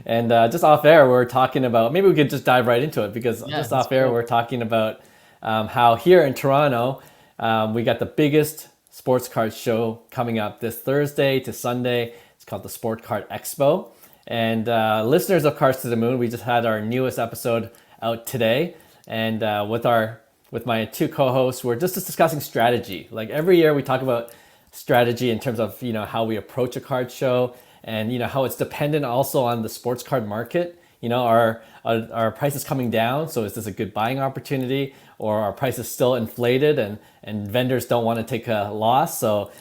And just off air, we're talking about, maybe we could just dive right into it, because Yeah, just that's off air, cool. we're talking about how here in Toronto, we got the biggest sports card show coming up this Thursday to Sunday. It's called the Sport Card Expo. And listeners of Cards to the Moon, we just had our newest episode out today. And with my two co-hosts, we're just discussing strategy. Like every year we talk about strategy in terms of how we approach a card show, and how it's dependent also on the sports card market. Our price is coming down, so is this a good buying opportunity, or our price is still inflated and vendors don't want to take a loss, so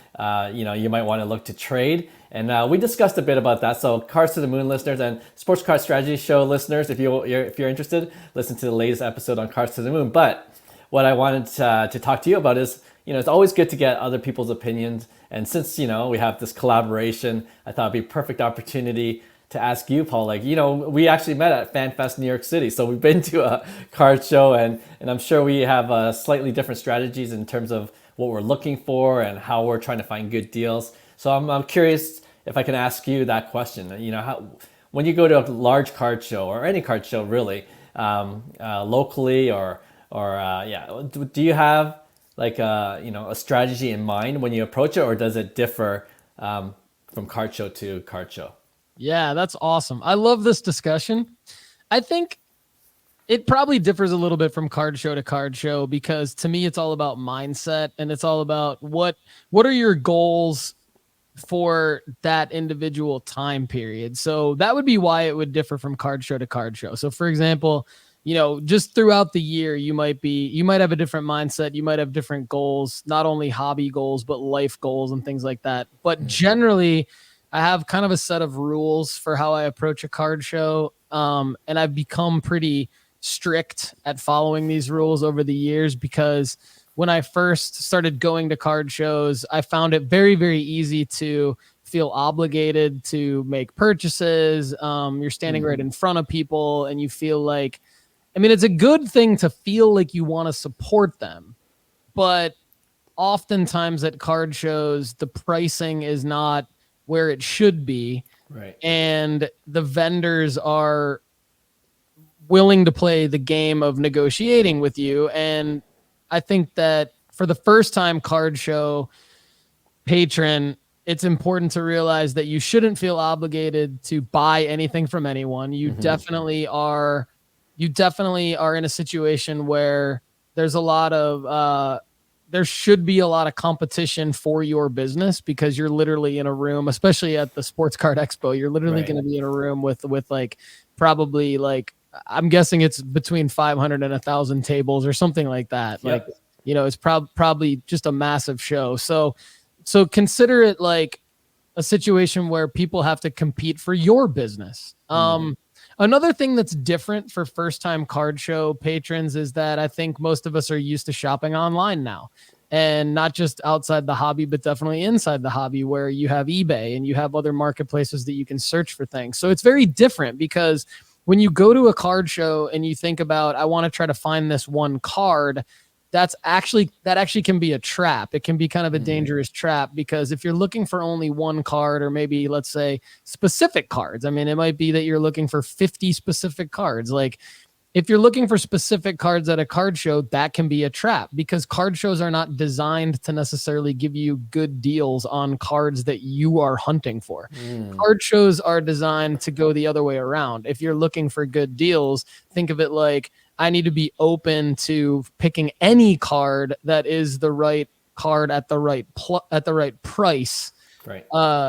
you might want to look to trade. And we discussed a bit about that. So Cards to the Moon listeners and Sports Card Strategy Show listeners, if you're interested, listen to the latest episode on Cards to the Moon. But what I wanted to talk to you about is, it's always good to get other people's opinions. And since, we have this collaboration, I thought it'd be a perfect opportunity to ask you, Paul. Like, we actually met at FanFest New York City. So we've been to a card show, and I'm sure we have slightly different strategies in terms of what we're looking for and how we're trying to find good deals. So I'm curious if I can ask you that question. When you go to a large card show, or any card show really, locally or do you have like a strategy in mind when you approach it, or does it differ from card show to card show? Yeah, that's awesome. I love this discussion. I think it probably differs a little bit from card show to card show, because to me it's all about mindset, and it's all about what are your goals for that individual time period. So that would be why it would differ from card show to card show. So for example, just throughout the year, you might have a different mindset. You might have different goals, not only hobby goals, but life goals and things like that. But generally, I have kind of a set of rules for how I approach a card show. And I've become pretty strict at following these rules over the years, because when I first started going to card shows, I found it very, very easy to feel obligated to make purchases. You're standing right in front of people, and you feel like, it's a good thing to feel like you want to support them, but oftentimes at card shows, the pricing is not where it should be. Right. And the vendors are willing to play the game of negotiating with you. And I think that for the first time card show patron, it's important to realize that you shouldn't feel obligated to buy anything from anyone. You definitely are in a situation where there's a lot of there should be a lot of competition for your business, because you're literally in a room, especially at the Sports Card Expo, you're literally going to be in a room with like probably like, I'm guessing it's between 500 and 1,000 tables or something like that. Yep. Like, it's probably just a massive show. So consider it like a situation where people have to compete for your business. Another thing that's different for first-time card show patrons is that I think most of us are used to shopping online now, and not just outside the hobby, but definitely inside the hobby, where you have eBay and you have other marketplaces that you can search for things. So it's very different, because when you go to a card show and you think about, I want to try to find this one card, that actually can be a trap. It can be kind of a dangerous trap, because if you're looking for only one card, or maybe let's say specific cards, it might be that you're looking for 50 specific cards. Like if you're looking for specific cards at a card show, that can be a trap, because card shows are not designed to necessarily give you good deals on cards that you are hunting for. Card shows are designed to go the other way around. If you're looking for good deals, think of it like, I need to be open to picking any card that is the right card at the right at the right price, Right.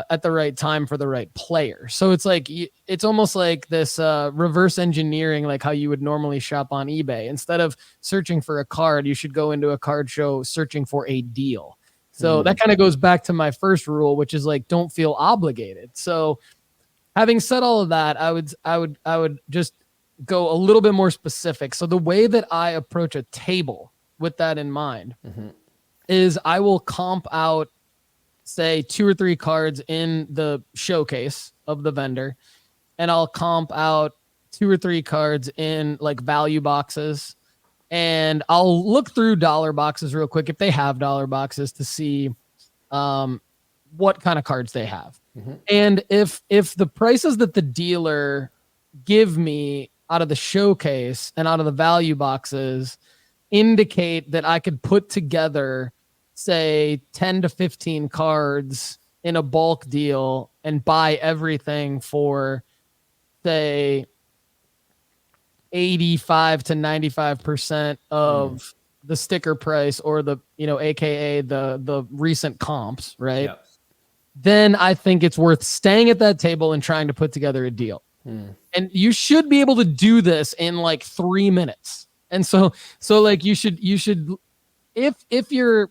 At the right time for the right player. So it's like, it's almost like this reverse engineering, like how you would normally shop on eBay. Instead of searching for a card, you should go into a card show searching for a deal. So that kind of goes back to my first rule, which is like, don't feel obligated. So having said all of that, I would just go a little bit more specific. So the way that I approach a table with that in mind is I will comp out, say, 2 or 3 cards in the showcase of the vendor, and I'll comp out 2 or 3 cards in like value boxes, and I'll look through dollar boxes real quick if they have dollar boxes to see what kind of cards they have. And if the prices that the dealer give me out of the showcase and out of the value boxes indicate that I could put together, say, 10 to 15 cards in a bulk deal and buy everything for, say, 85 to 95% of the sticker price, or the, AKA the recent comps, right? Yeah. Then I think it's worth staying at that table and trying to put together a deal. And you should be able to do this in like 3 minutes. And so like you should, if you're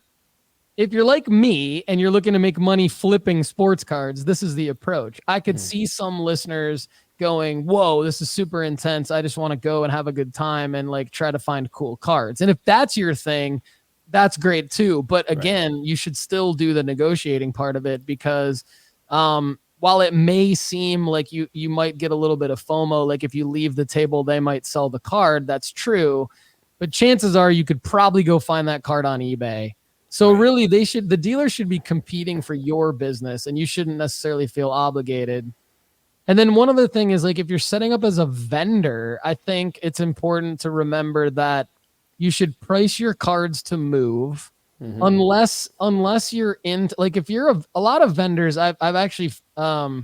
like me and you're looking to make money flipping sports cards, this is the approach. I could see some listeners going, whoa, this is super intense. I just want to go and have a good time and like try to find cool cards. And if that's your thing, that's great too. But again, you should still do the negotiating part of it, because while it may seem like you might get a little bit of FOMO, like if you leave the table, they might sell the card. That's true. But chances are you could probably go find that card on eBay. So really the dealer should be competing for your business, and you shouldn't necessarily feel obligated. And then one other thing is, like, if you're setting up as a vendor, I think it's important to remember that you should price your cards to move, unless you're into, like, if you're a lot of vendors, I've actually, I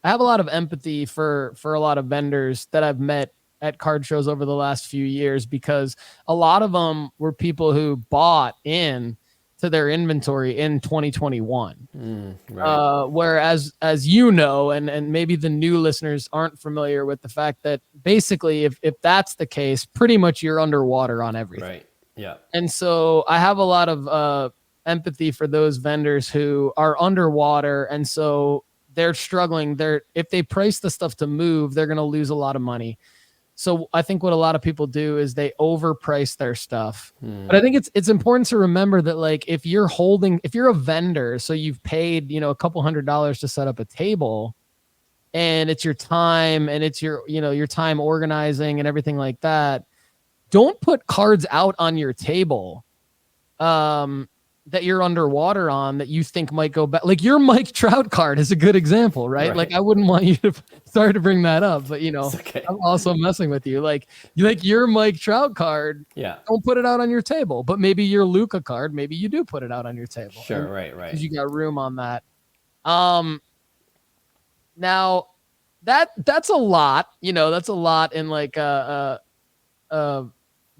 have a lot of empathy for a lot of vendors that I've met at card shows over the last few years, because a lot of them were people who bought in to their inventory in 2021. Whereas, as you know, and maybe the new listeners aren't familiar with the fact that basically if that's the case, pretty much you're underwater on everything. Right. Yeah. And so I have a lot of empathy for those vendors who are underwater. And so they're struggling. If they price the stuff to move, they're going to lose a lot of money. So I think what a lot of people do is they overprice their stuff. But I think it's important to remember that, like, if you're a vendor, so you've paid, a couple $100s to set up a table, and it's your time and it's your time organizing and everything like that, don't put cards out on your table that you're underwater on that you think might go back. Like your Mike Trout card is a good example, right? Like I wouldn't want you to, sorry to bring that up, but okay. I'm also messing with you. Like your Mike Trout card, don't put it out on your table, but maybe your Luca card, maybe you do put it out on your table. Sure. Right. Because you got room on that. Now that's a lot, that's a lot in like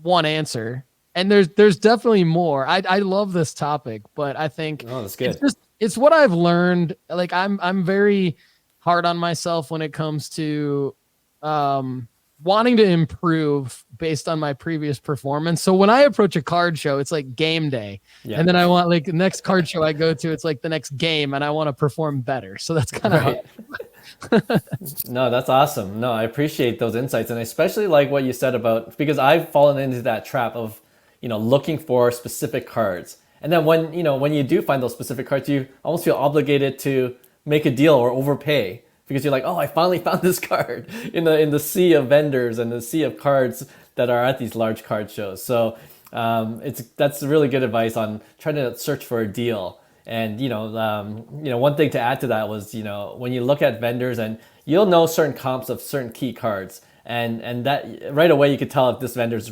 one answer. And there's definitely more. I love this topic, but I think that's good. It's what I've learned. Like I'm very hard on myself when it comes to wanting to improve based on my previous performance. So when I approach a card show, it's like game day. Yeah. And then I want, like, the next card show I go to, it's like the next game, and I want to perform better. So that's kind of right. No, that's awesome. No, I appreciate those insights, and especially like what you said about, because I've fallen into that trap of looking for specific cards. And then when you do find those specific cards, you almost feel obligated to make a deal or overpay, because you're like, oh, I finally found this card in the sea of vendors and the sea of cards that are at these large card shows. So that's really good advice on trying to search for a deal. And one thing to add to that was, when you look at vendors, and you'll know certain comps of certain key cards, and that right away you could tell if this vendor's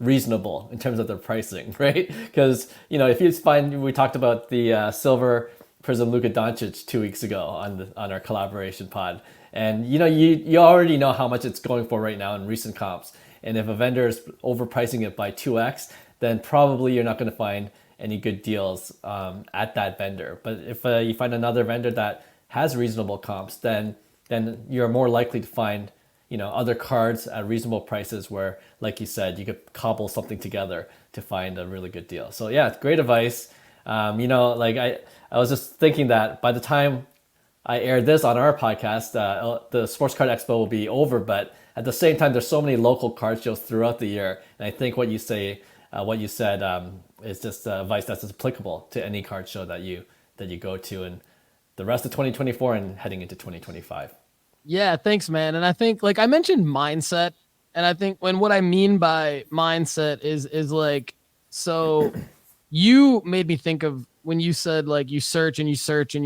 reasonable in terms of their pricing, right? Because if you find, we talked about the silver Prism Luka Doncic 2 weeks ago on our collaboration pod, and you already know how much it's going for right now in recent comps. And if a vendor is overpricing it by 2x, then probably you're not going to find any good deals at that vendor. But if you find another vendor that has reasonable comps, then you're more likely to find other cards at reasonable prices where, like you said, you could cobble something together to find a really good deal. So yeah, great advice. Like I was just thinking that by the time I aired this on our podcast, the Sports Card Expo will be over, but at the same time, there's so many local card shows throughout the year. And I think what you said is just advice that's applicable to any card show that you go to in the rest of 2024 and heading into 2025. Yeah, thanks, man. And I think, like I mentioned, mindset. And I think what I mean by mindset is like, so you made me think of when you said, like, you search and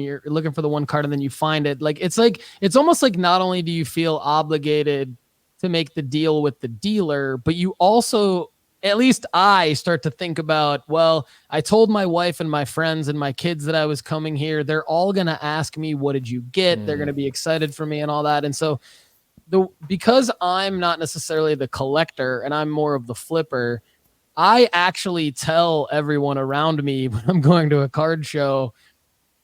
you're looking for the one card and then you find it. Like, it's almost like not only do you feel obligated to make the deal with the dealer, but you also, at least I start to think about, well, I told my wife and my friends and my kids that I was coming here. They're all going to ask me, what did you get? They're going to be excited for me and all that. And so because I'm not necessarily the collector and I'm more of the flipper, I actually tell everyone around me when I'm going to a card show,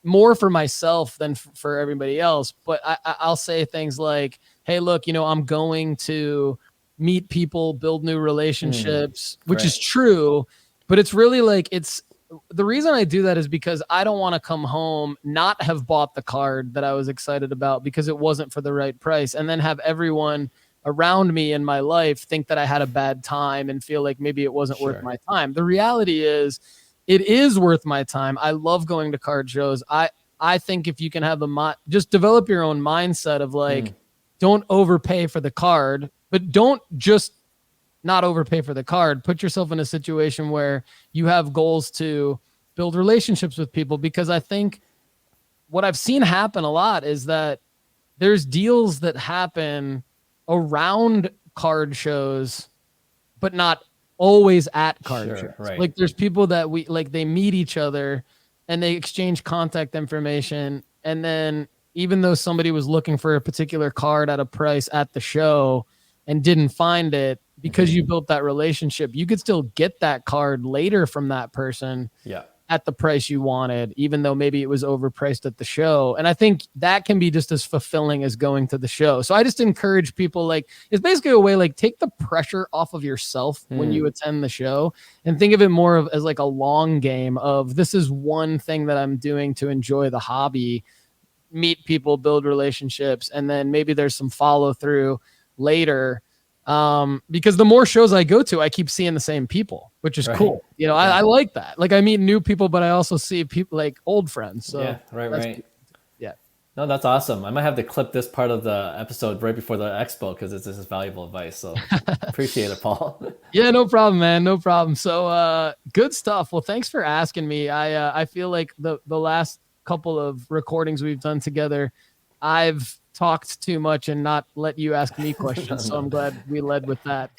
more for myself than for everybody else. But I'll say things like, hey, look, I'm going to meet people, build new relationships, which is true. But it's really like, the reason I do that is because I don't want to come home, not have bought the card that I was excited about because it wasn't for the right price, and then have everyone around me in my life think that I had a bad time and feel like maybe it wasn't worth my time. The reality is, it is worth my time. I love going to card shows. I think if you can have just develop your own mindset of like, don't overpay for the card, but don't just not overpay for the card. Put yourself in a situation where you have goals to build relationships with people, because I think what I've seen happen a lot is that there's deals that happen around card shows, but not always at card shows. Right. Like there's people that they meet each other and they exchange contact information. And then even though somebody was looking for a particular card at a price at the show and didn't find it, because you built that relationship, you could still get that card later from that person at the price you wanted, even though maybe it was overpriced at the show. And I think that can be just as fulfilling as going to the show. So I just encourage people, like, it's basically a way, like, take the pressure off of yourself when you attend the show and think of it more of as like a long game of, this is one thing that I'm doing to enjoy the hobby, meet people, build relationships, and then maybe there's some follow through later. Because the more shows I go to, I keep seeing the same people, which is cool. I like that. Like, I meet new people, but I also see people like old friends. So right. Yeah. No, that's awesome. I might have to clip this part of the episode right before the expo because this is valuable advice. So appreciate it, Paul. Yeah, no problem, man. No problem. So good stuff. Well, thanks for asking me. I feel like the last couple of recordings we've done together, I've talked too much and not let you ask me questions. So I'm glad we led with that.